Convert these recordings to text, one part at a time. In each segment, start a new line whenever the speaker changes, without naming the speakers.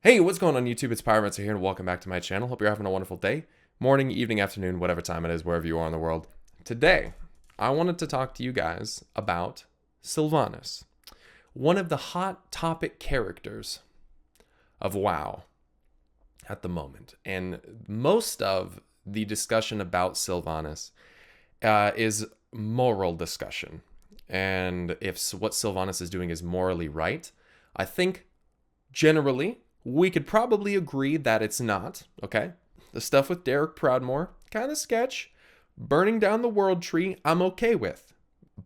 Hey, what's going on YouTube? It's Pyromancer here and welcome back to my channel. Hope you're having a wonderful day, morning, evening, afternoon, whatever time it is, wherever you are in the world. Today, I wanted to talk to you guys about Sylvanas, one of the hot topic characters of WoW at the moment. And most of the discussion about Sylvanas is moral discussion. And if what Sylvanas is doing is morally right, I think generally we could probably agree that it's not, okay? The stuff with Derek Proudmoore, kind of sketch. Burning down the world tree, I'm okay with.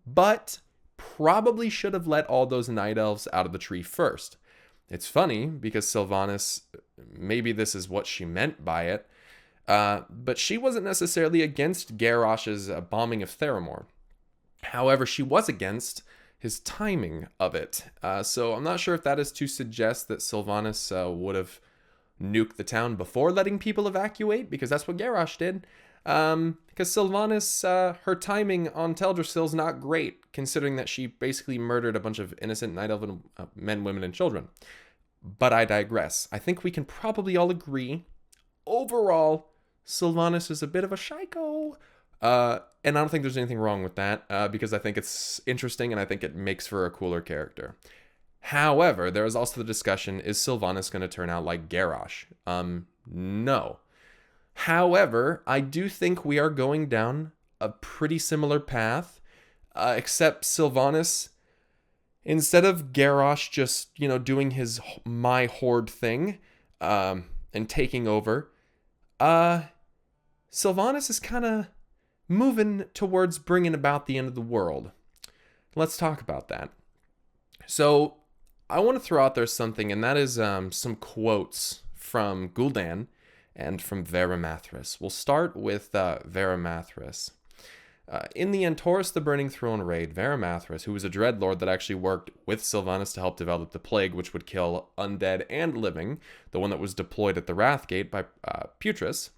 But probably should have let all those night elves out of the tree first. It's funny because Sylvanas, maybe this is what she meant by it, but she wasn't necessarily against Garrosh's bombing of Theramore. However, she was against his timing of it. So I'm not sure if that is to suggest that Sylvanas would have nuked the town before letting people evacuate, because that's what Garrosh did. Because Sylvanas, her timing on Teldrassil's not great, considering that she basically murdered a bunch of innocent Night Elven men, women, and children. But I digress. I think we can probably all agree, overall, Sylvanas is a bit of a psycho. And I don't think there's anything wrong with that, because I think it's interesting and I think it makes for a cooler character. However, there is also the discussion, is Sylvanas going to turn out like Garrosh? No. However, I do think we are going down a pretty similar path, except Sylvanas, instead of Garrosh just, doing his my horde thing, and taking over, Sylvanas is kind of moving towards bringing about the end of the world. Let's talk about that. So I want to throw out there something, and that is some quotes from Gul'dan and from Pyromancer. We'll start with Pyromancer. In the Antorus the Burning Throne raid, Pyromancer, who was a dreadlord that actually worked with Sylvanas to help develop the plague, which would kill undead and living, the one that was deployed at the Wrathgate by Putris,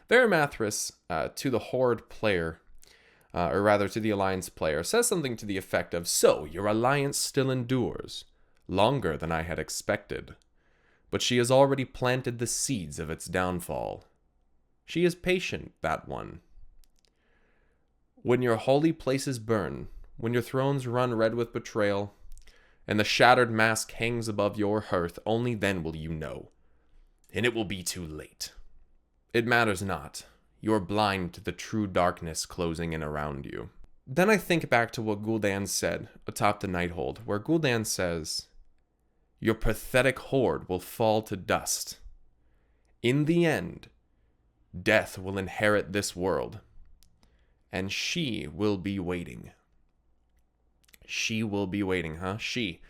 Pyromancer, to the Horde player, or rather to the Alliance player, says something to the effect of, "So, your Alliance still endures, longer than I had expected, but she has already planted the seeds of its downfall. She is patient, that one. When your holy places burn, when your thrones run red with betrayal, and the shattered mask hangs above your hearth, only then will you know, and it will be too late. It matters not. You are blind to the true darkness closing in around you." Then I think back to what Gul'dan said atop the Nighthold, where Gul'dan says, "Your pathetic horde will fall to dust. In the end, death will inherit this world, and she will be waiting." She will be waiting, huh? She.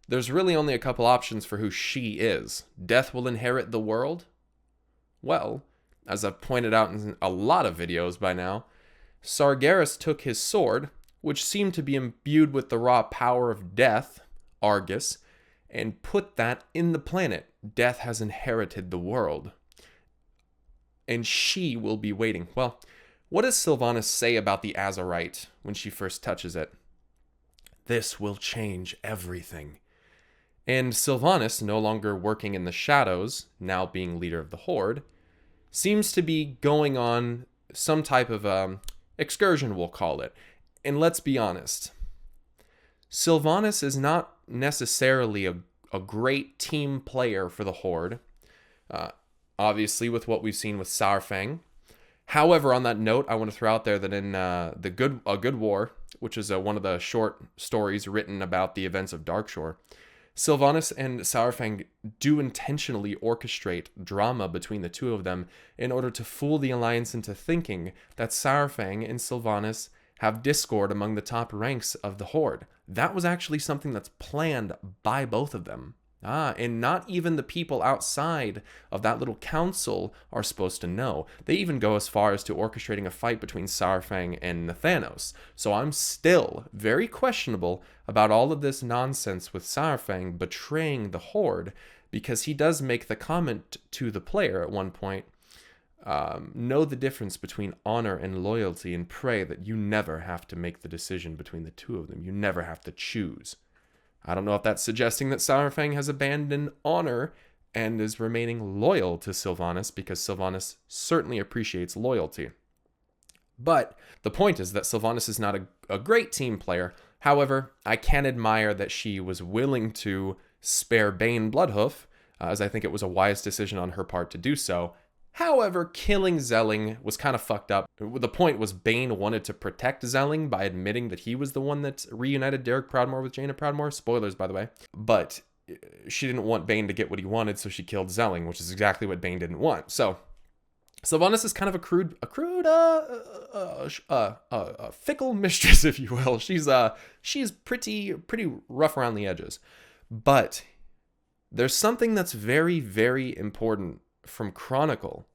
There's really only a couple options for who she is. Death will inherit the world? Well, as I've pointed out in a lot of videos by now, Sargeras took his sword, which seemed to be imbued with the raw power of death, Argus, and put that in the planet. Death has inherited the world. And she will be waiting. Well, what does Sylvanas say about the Azerite when she first touches it? This will change everything. And Sylvanas, no longer working in the shadows, now being leader of the Horde, seems to be going on some type of excursion, we'll call it. And let's be honest, Sylvanas is not necessarily a great team player for the Horde, obviously with what we've seen with Saurfang. However, on that note, I want to throw out there that in A Good War, which is one of the short stories written about the events of Darkshore, Sylvanas and Saurfang do intentionally orchestrate drama between the two of them in order to fool the Alliance into thinking that Saurfang and Sylvanas have discord among the top ranks of the Horde. That was actually something that's planned by both of them. And not even the people outside of that little council are supposed to know. They even go as far as to orchestrating a fight between Saurfang and Nathanos. So I'm still very questionable about all of this nonsense with Saurfang betraying the Horde, because he does make the comment to the player at one point, know the difference between honor and loyalty, and pray that you never have to make the decision between the two of them. You never have to choose. I don't know if that's suggesting that Saurfang has abandoned honor and is remaining loyal to Sylvanas, because Sylvanas certainly appreciates loyalty. But the point is that Sylvanas is not a great team player. However, I can admire that she was willing to spare Bane Bloodhoof, as I think it was a wise decision on her part to do so. However, killing Zelling was kind of fucked up. The point was Bane wanted to protect Zelling by admitting that he was the one that reunited Derek Proudmoore with Jaina Proudmoore. Spoilers, by the way. But she didn't want Bane to get what he wanted, so she killed Zelling, which is exactly what Bane didn't want. So Sylvanas is kind of a fickle mistress, if you will. She's pretty rough around the edges. But there's something that's very, very important from Chronicle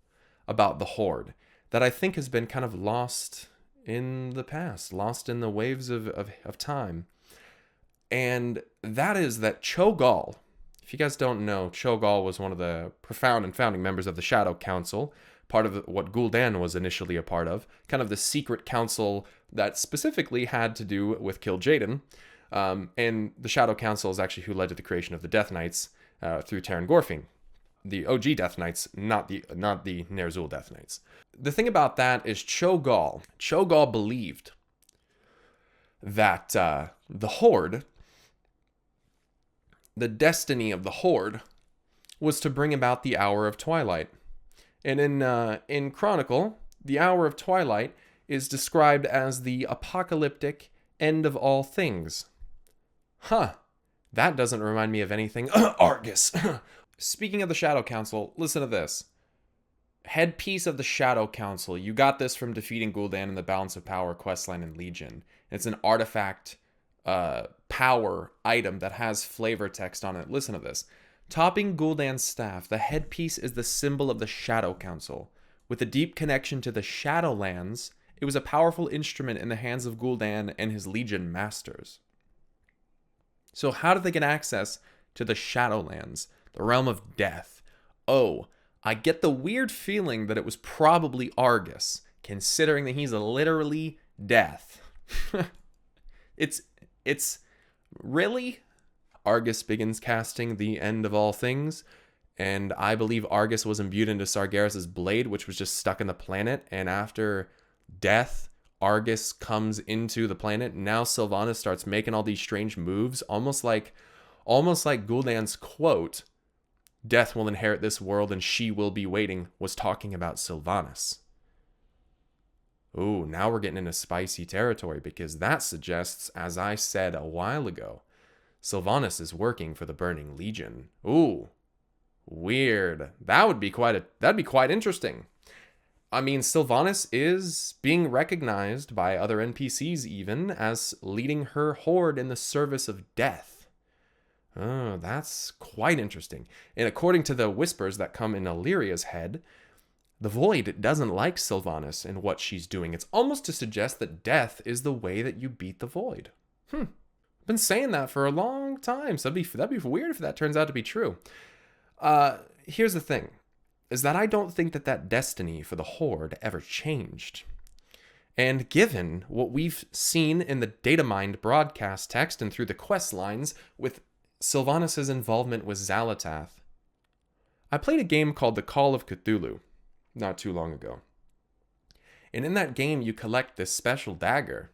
about the Horde that I think has been kind of lost in the past, lost in the waves of time. And that is that Cho'Gall, if you guys don't know, Cho'Gall was one of the profound and founding members of the Shadow Council, part of what Gul'dan was initially a part of, kind of the secret council that specifically had to do with Kil'jaeden. And the Shadow Council is actually who led to the creation of the Death Knights through Terran Gorfing. The OG Death Knights, not the Ner'zhul Death Knights. The thing about that is Cho'Gall believed that the Horde, the destiny of the Horde, was to bring about the Hour of Twilight. And in Chronicle, the Hour of Twilight is described as the apocalyptic end of all things. Huh. That doesn't remind me of anything. Argus. Speaking of the Shadow Council, listen to this. Headpiece of the Shadow Council. You got this from defeating Gul'dan in the Balance of Power questline in Legion. It's an artifact power item that has flavor text on it. Listen to this. Topping Gul'dan's staff, the headpiece is the symbol of the Shadow Council. With a deep connection to the Shadowlands, it was a powerful instrument in the hands of Gul'dan and his Legion masters. So how did they get access to the Shadowlands, the realm of death? Oh, I get the weird feeling that it was probably Argus, considering that he's literally death. It's really? Argus begins casting the end of all things, and I believe Argus was imbued into Sargeras' blade, which was just stuck in the planet, and after death, Argus comes into the planet. Now Sylvanas starts making all these strange moves, almost like Gul'dan's quote, "Death will inherit this world and she will be waiting," was talking about Sylvanas. Ooh, now we're getting into spicy territory, because that suggests, as I said a while ago, Sylvanas is working for the Burning Legion. Ooh, weird. That'd be quite interesting. I mean, Sylvanas is being recognized by other NPCs even as leading her horde in the service of death. Oh, that's quite interesting. And according to the whispers that come in Illyria's head, the Void doesn't like Sylvanas and what she's doing. It's almost to suggest that death is the way that you beat the Void. I've been saying that for a long time, so that'd be weird if that turns out to be true. Here's the thing, is that I don't think that destiny for the Horde ever changed. And given what we've seen in the Datamined broadcast text and through the quest lines with Sylvanas' involvement with Xal'atath, I played a game called The Call of Cthulhu not too long ago. And in that game, you collect this special dagger.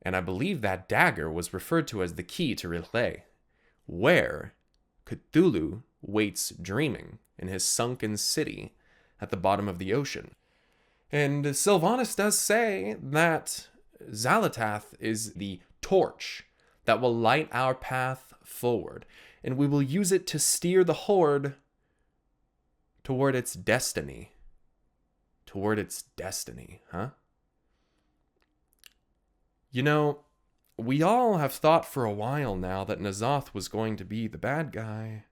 And I believe that dagger was referred to as the key to R'lyeh, where Cthulhu waits dreaming in his sunken city at the bottom of the ocean. And Sylvanas does say that Xal'atath is the torch that will light our path forward, and we will use it to steer the Horde toward its destiny. Toward its destiny, huh? You know, we all have thought for a while now that N'Zoth was going to be the bad guy.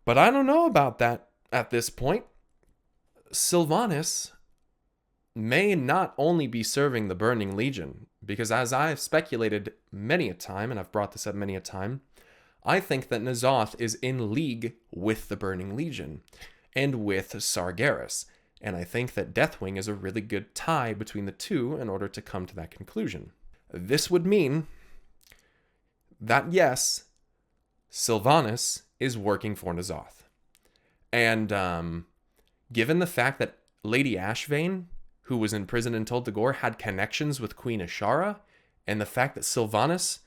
But I don't know about that at this point. Sylvanas may not only be serving the Burning Legion, because as I've speculated many a time, and I've brought this up many a time, I think that N'Zoth is in league with the Burning Legion and with Sargeras. And I think that Deathwing is a really good tie between the two in order to come to that conclusion. This would mean that yes, Sylvanas is working for N'Zoth. And given the fact that Lady Ashvane, who was in prison in Tol Dagor, had connections with Queen Ashara, and the fact that Sylvanas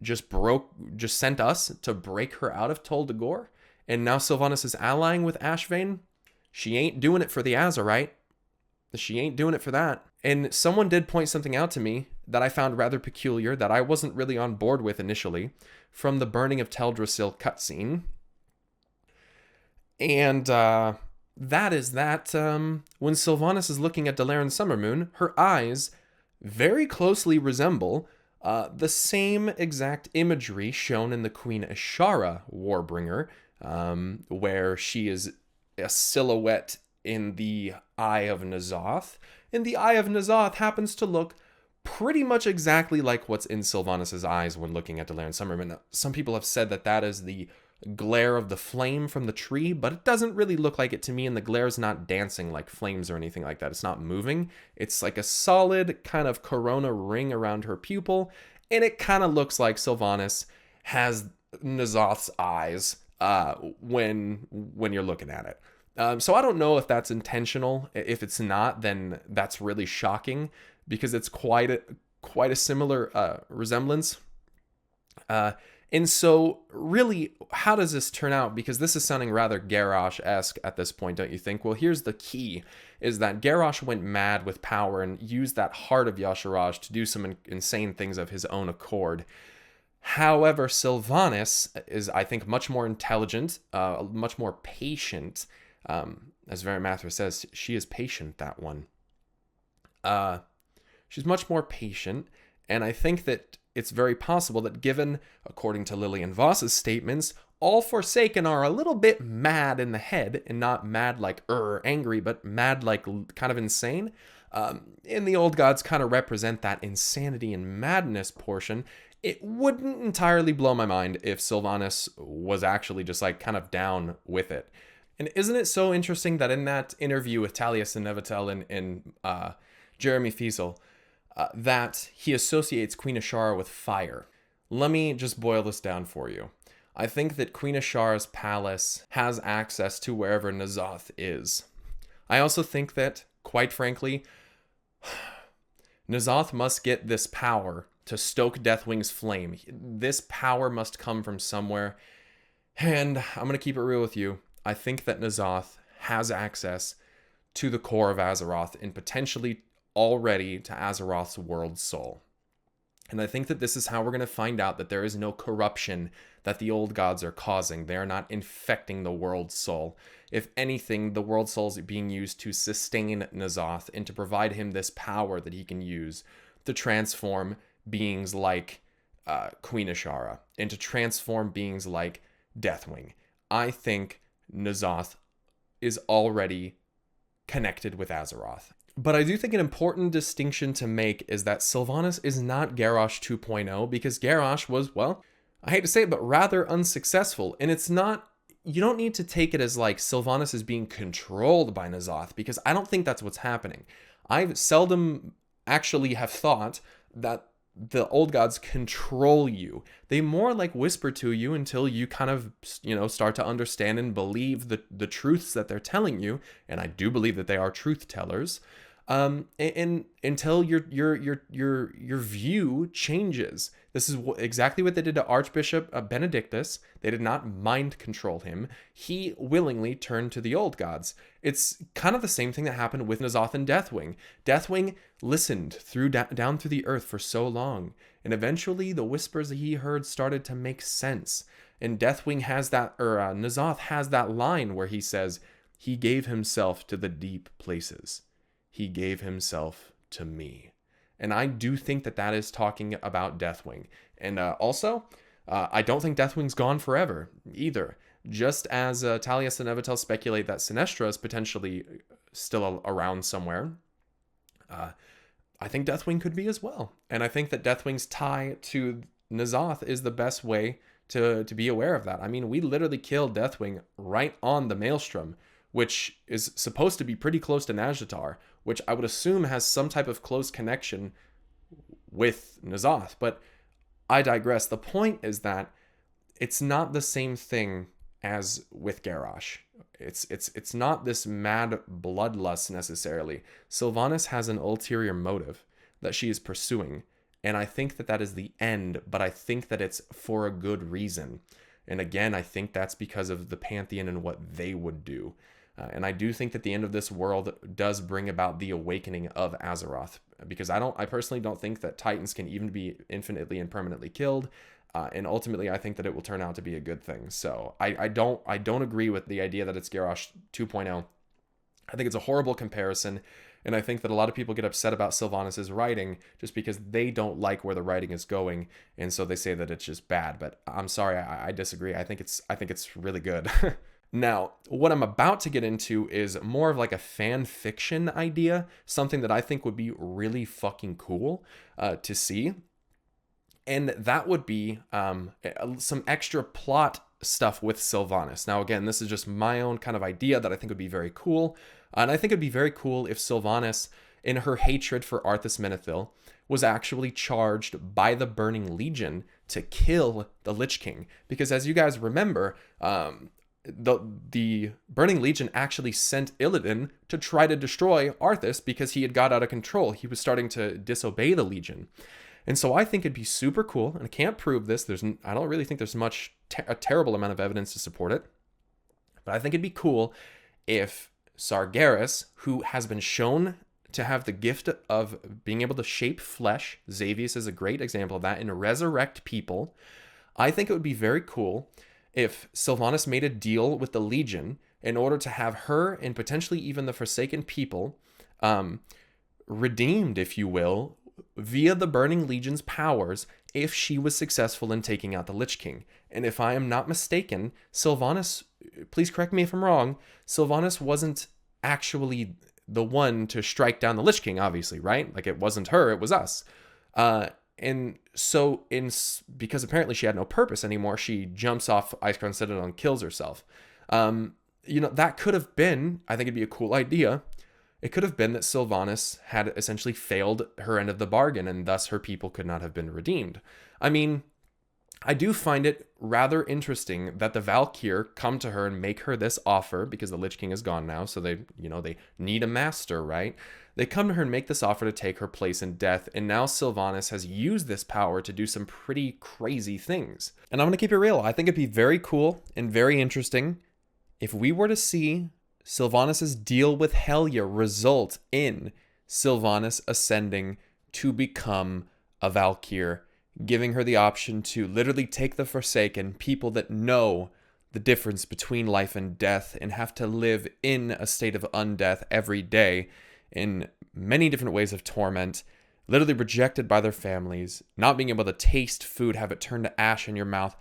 just sent us to break her out of Tol Dagor, and now Sylvanas is allying with Ashvane, she ain't doing it for the Azerite. She ain't doing it for that. And someone did point something out to me that I found rather peculiar, that I wasn't really on board with initially, from the burning of Teldrassil cutscene. And that is that when Sylvanas is looking at Dalaran Summermoon, her eyes very closely resemble the same exact imagery shown in the Queen Ashara Warbringer, where she is a silhouette in the Eye of N'Zoth, and the Eye of N'Zoth happens to look pretty much exactly like what's in Sylvanas' eyes when looking at Dalaran Summermoon. Some people have said that that is the glare of the flame from the tree, but it doesn't really look like it to me, and the glare is not dancing like flames or anything like that. It's not moving. It's like a solid kind of corona ring around her pupil, and it kind of looks like Sylvanas has N'Zoth's eyes when you're looking at it. So I don't know if that's intentional. If it's not, then that's really shocking, because it's quite a similar resemblance. And so really, how does this turn out? Because this is sounding rather Garrosh-esque at this point, don't you think? Well, here's the key, is that Garrosh went mad with power and used that heart of Y'Shaarj to do some insane things of his own accord. However, Sylvanas is, I think, much more intelligent, much more patient. As Varimathra says, she is patient, that one. She's much more patient, and I think that it's very possible that, given, according to Lillian Voss's statements, all Forsaken are a little bit mad in the head, and not mad like angry, but mad like kind of insane. And the old gods kind of represent that insanity and madness portion. It wouldn't entirely blow my mind if Sylvanas was actually just like kind of down with it. And isn't it so interesting that in that interview with Talius and Nevatel and Jeremy Fiesel, that he associates Queen Ashara with fire? Let me just boil this down for you. I think that Queen Ashara's palace has access to wherever N'Zoth is. I also think that, quite frankly, N'Zoth must get this power to stoke Deathwing's flame. This power must come from somewhere. And I'm going to keep it real with you. I think that N'Zoth has access to the core of Azeroth, and potentially already to Azeroth's world soul. And I think that this is how we're going to find out that there is no corruption that the old gods are causing. They are not infecting the world soul. If anything, the world soul is being used to sustain N'Zoth and to provide him this power that he can use to transform beings like Queen Ashara and to transform beings like Deathwing. I think N'Zoth is already connected with Azeroth. But I do think an important distinction to make is that Sylvanas is not Garrosh 2.0, because Garrosh was, well, I hate to say it, but rather unsuccessful. And it's not, you don't need to take it as like Sylvanas is being controlled by N'Zoth, because I don't think that's what's happening. I seldom actually have thought that the old gods control you. They more like whisper to you until you kind of, start to understand and believe the truths that they're telling you. And I do believe that they are truth tellers. And until your view changes. This is exactly what they did to Archbishop Benedictus. They did not mind control him. He willingly turned to the old gods. It's kind of the same thing that happened with N'Zoth and Deathwing. Deathwing listened down through the earth for so long, and eventually the whispers that he heard started to make sense. And Deathwing has that, or N'Zoth has that line where he says, "He gave himself to the deep places. He gave himself to me." And I do think that that is talking about Deathwing. And also, I don't think Deathwing's gone forever either. Just as Talius and Nevatel speculate that Sinestra is potentially still around somewhere, I think Deathwing could be as well. And I think that Deathwing's tie to N'Zoth is the best way to be aware of that. I mean, we literally killed Deathwing right on the Maelstrom, which is supposed to be pretty close to Nazjatar, which I would assume has some type of close connection with N'Zoth. But I digress. The point is that it's not the same thing as with Garrosh. It's not this mad bloodlust necessarily. Sylvanas has an ulterior motive that she is pursuing, and I think that that is the end, but I think that it's for a good reason. And again, I think that's because of the Pantheon and what they would do. And I do think that the end of this world does bring about the awakening of Azeroth, because I personally don't think that Titans can even be infinitely and permanently killed. And ultimately, I think that it will turn out to be a good thing. So I don't agree with the idea that it's Garrosh 2.0. I think it's a horrible comparison, and I think that a lot of people get upset about Sylvanas' writing just because they don't like where the writing is going, and so they say that it's just bad. But I'm sorry, I disagree. I think it's really good. Now, what I'm about to get into is more of like a fan fiction idea, something that I think would be really fucking cool to see. And that would be some extra plot stuff with Sylvanas. Now, again, this is just my own kind of idea that I think would be very cool. And I think it'd be very cool if Sylvanas, in her hatred for Arthas Menethil, was actually charged by the Burning Legion to kill the Lich King. Because as you guys remember, the Burning Legion actually sent Illidan to try to destroy Arthas because he had got out of control. He was starting to disobey the Legion. And so I think it'd be super cool, and I can't prove this. I don't really think there's a terrible amount of evidence to support it. But I think it'd be cool if Sargeras, who has been shown to have the gift of being able to shape flesh, Xavius is a great example of that, and resurrect people. I think it would be very cool if Sylvanas made a deal with the Legion in order to have her and potentially even the Forsaken people redeemed, if you will, via the Burning Legion's powers if she was successful in taking out the Lich King. And if I am not mistaken, Sylvanas, please correct me if I'm wrong, Sylvanas wasn't actually the one to strike down the Lich King, obviously, right? Like, it wasn't her, it was us. And so, because apparently she had no purpose anymore, she jumps off Icecrown Citadel and kills herself. That could have been, I think it'd be a cool idea. It could have been that Sylvanas had essentially failed her end of the bargain, and thus her people could not have been redeemed. I mean, I do find it rather interesting that the Valkyr come to her and make her this offer, because the Lich King is gone now, so they need a master, right? They come to her and make this offer to take her place in death, and now Sylvanas has used this power to do some pretty crazy things. And I'm going to keep it real. I think it'd be very cool and very interesting if we were to see Sylvanas' deal with Helya result in Sylvanas ascending to become a Valkyr, giving her the option to literally take the Forsaken, people that know the difference between life and death and have to live in a state of undeath every day in many different ways of torment, literally rejected by their families, not being able to taste food, have it turn to ash in your mouth.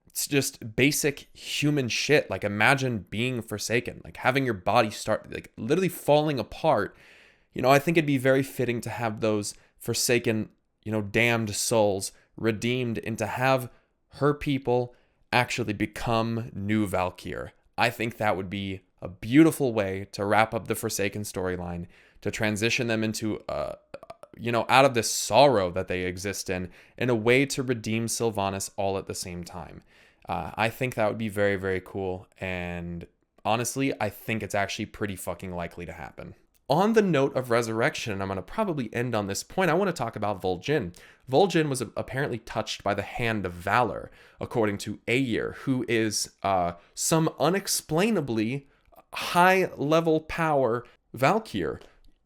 It's just basic human shit. Like, imagine being Forsaken, like having your body start like literally falling apart. I think it'd be very fitting to have those Forsaken, damned souls redeemed, and to have her people actually become new Valkyr. I think that would be a beautiful way to wrap up the Forsaken storyline, to transition them into out of this sorrow that they exist in a way to redeem Sylvanas all at the same time. I think that would be very, very cool, and honestly, I think it's actually pretty fucking likely to happen. On the note of resurrection, and I'm going to probably end on this point, I want to talk about Vol'jin. Vol'jin was apparently touched by the Hand of Valor, according to Aegir, who is some unexplainably high-level power Valkyr.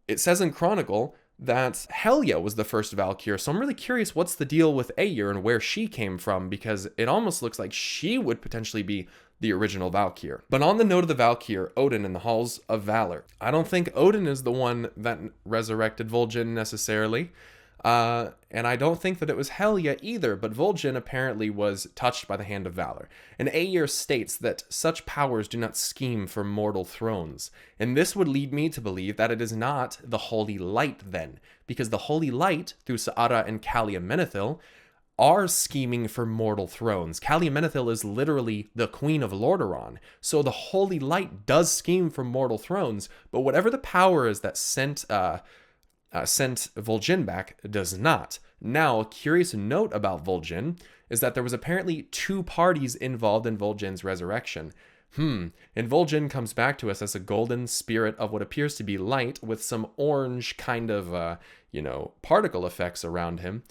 It says in Chronicle that Helya was the first Valkyr, so I'm really curious what's the deal with Aegir and where she came from, because it almost looks like she would potentially be the original Valkyr. But on the note of the Valkyr, Odin in the Halls of Valor, I don't think Odin is the one that resurrected Vol'jin necessarily, and I don't think that it was Helya either, but Vol'jin apparently was touched by the Hand of Valor. And Aegir states that such powers do not scheme for mortal thrones, and this would lead me to believe that it is not the Holy Light then, because the Holy Light, through Sa'ara and Calia Menethil, are scheming for mortal thrones. Calia Menethil is literally the Queen of Lordaeron, so the Holy Light does scheme for mortal thrones, but whatever the power is that sent Vol'jin back does not. Now, a curious note about Vol'jin is that there was apparently 2 parties involved in Vol'jin's resurrection. And Vol'jin comes back to us as a golden spirit of what appears to be light with some orange kind of, particle effects around him.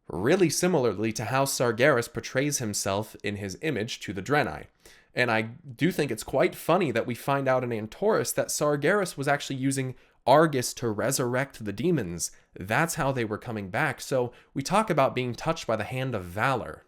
Really similarly to how Sargeras portrays himself in his image to the Draenei. And I do think it's quite funny that we find out in Antorus that Sargeras was actually using Argus to resurrect the demons. That's how they were coming back. So we talk about being touched by the hand of valor.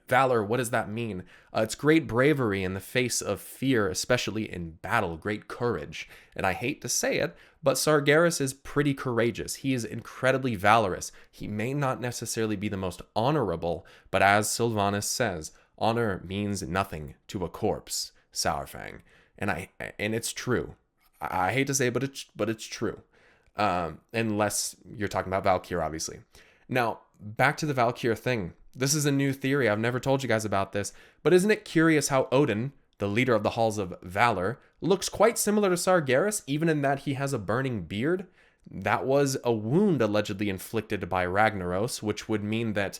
Valor, what does that mean? It's great bravery in the face of fear, especially in battle, great courage. And I hate to say it, but Sargeras is pretty courageous. He is incredibly valorous. He may not necessarily be the most honorable, but as Sylvanas says, honor means nothing to a corpse, Saurfang. And it's true. I hate to say it, but it's true. Unless you're talking about Valkyr, obviously. Now, back to the Valkyr thing. This is a new theory. I've never told you guys about this, but isn't it curious how Odin, the leader of the Halls of Valor, looks quite similar to Sargeras, even in that he has a burning beard? That was a wound allegedly inflicted by Ragnaros, which would mean that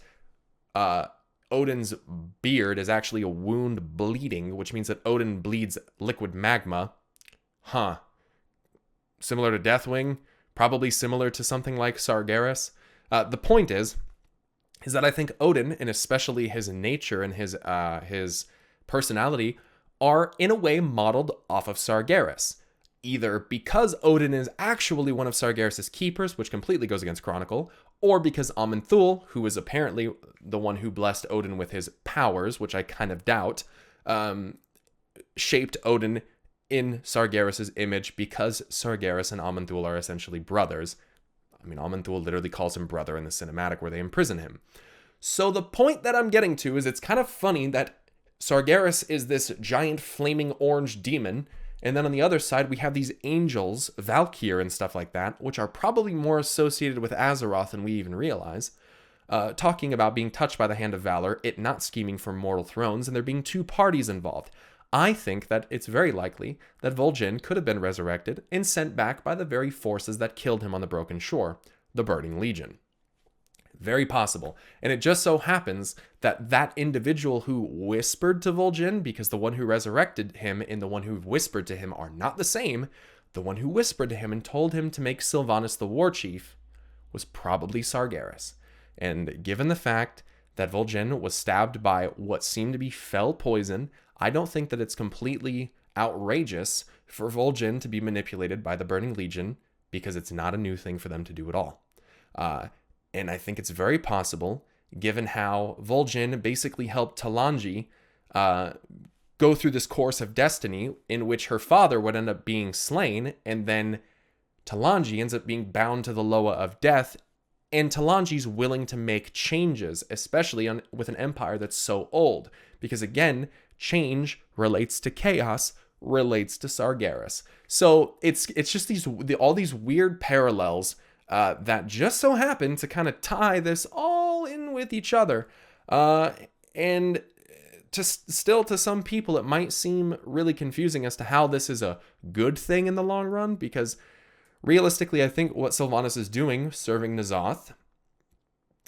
Odin's beard is actually a wound bleeding, which means that Odin bleeds liquid magma. Similar to Deathwing, probably similar to something like Sargeras. The point is that I think Odin, and especially his nature and his personality, are in a way modeled off of Sargeras. Either because Odin is actually one of Sargeras' keepers, which completely goes against Chronicle, or because Aman'Thul, who is apparently the one who blessed Odin with his powers, which I kind of doubt, shaped Odin in Sargeras' image because Sargeras and Aman'Thul are essentially brothers. I mean, Aman'Thul literally calls him brother in the cinematic where they imprison him. So the point that I'm getting to is it's kind of funny that Sargeras is this giant flaming orange demon, and then on the other side we have these angels, Valkyr and stuff like that, which are probably more associated with Azeroth than we even realize, talking about being touched by the hand of valor, it not scheming for mortal thrones, and there being 2 parties involved. I think that it's very likely that Vol'jin could have been resurrected and sent back by the very forces that killed him on the Broken Shore, the Burning Legion. Very possible. And it just so happens that that individual who whispered to Vol'jin, because the one who resurrected him and the one who whispered to him are not the same, the one who whispered to him and told him to make Sylvanas the war chief was probably Sargeras. And given the fact that Vol'jin was stabbed by what seemed to be fell poison, I don't think that it's completely outrageous for Vol'jin to be manipulated by the Burning Legion, because it's not a new thing for them to do at all. And I think it's very possible, given how Vol'jin basically helped Talanji go through this course of destiny in which her father would end up being slain, and then Talanji ends up being bound to the Loa of Death, and Talanji's willing to make changes, especially with an empire that's so old. Because again, change relates to chaos, relates to Sargeras. So it's just all these weird parallels that just so happen to kind of tie this all in with each other. And still to some people, it might seem really confusing as to how this is a good thing in the long run, because realistically, I think what Sylvanas is doing, serving N'Zoth,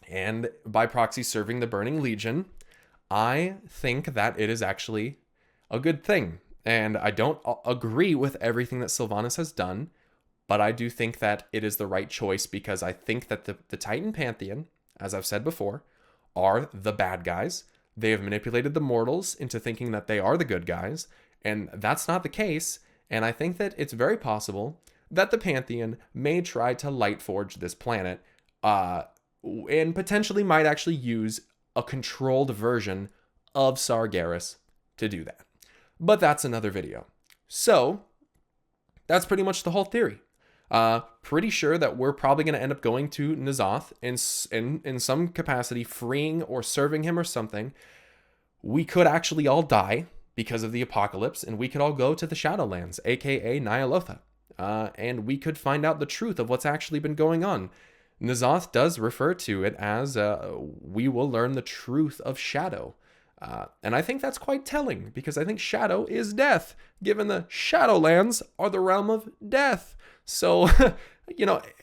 and by proxy serving the Burning Legion, I think that it is actually a good thing. And I don't agree with everything that Sylvanas has done, but I do think that it is the right choice, because I think that the Titan Pantheon, as I've said before, are the bad guys. They have manipulated the mortals into thinking that they are the good guys, and that's not the case. And I think that it's very possible that the Pantheon may try to lightforge this planet, and potentially might actually use a controlled version of Sargeras to do that. But that's another video. So that's pretty much the whole theory. Pretty sure that we're probably going to end up going to N'Zoth in some capacity, freeing or serving him or something. We could actually all die because of the apocalypse, and we could all go to the Shadowlands, aka Ny'alotha, and we could find out the truth of what's actually been going on. N'Zoth does refer to it as we will learn the truth of Shadow. And I think that's quite telling, because I think Shadow is death, given the Shadowlands are the realm of death. So,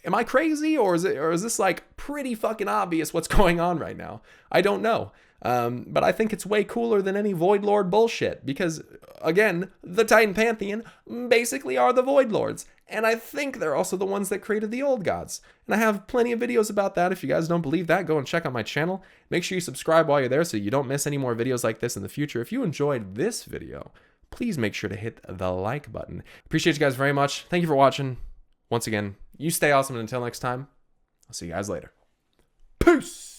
am I crazy, or is this like pretty fucking obvious what's going on right now? I don't know. But I think it's way cooler than any Void Lord bullshit because, again, the Titan Pantheon basically are the Void Lords. And I think they're also the ones that created the old gods. And I have plenty of videos about that. If you guys don't believe that, go and check out my channel. Make sure you subscribe while you're there so you don't miss any more videos like this in the future. If you enjoyed this video, please make sure to hit the like button. Appreciate you guys very much. Thank you for watching. Once again, you stay awesome, and until next time, I'll see you guys later. Peace!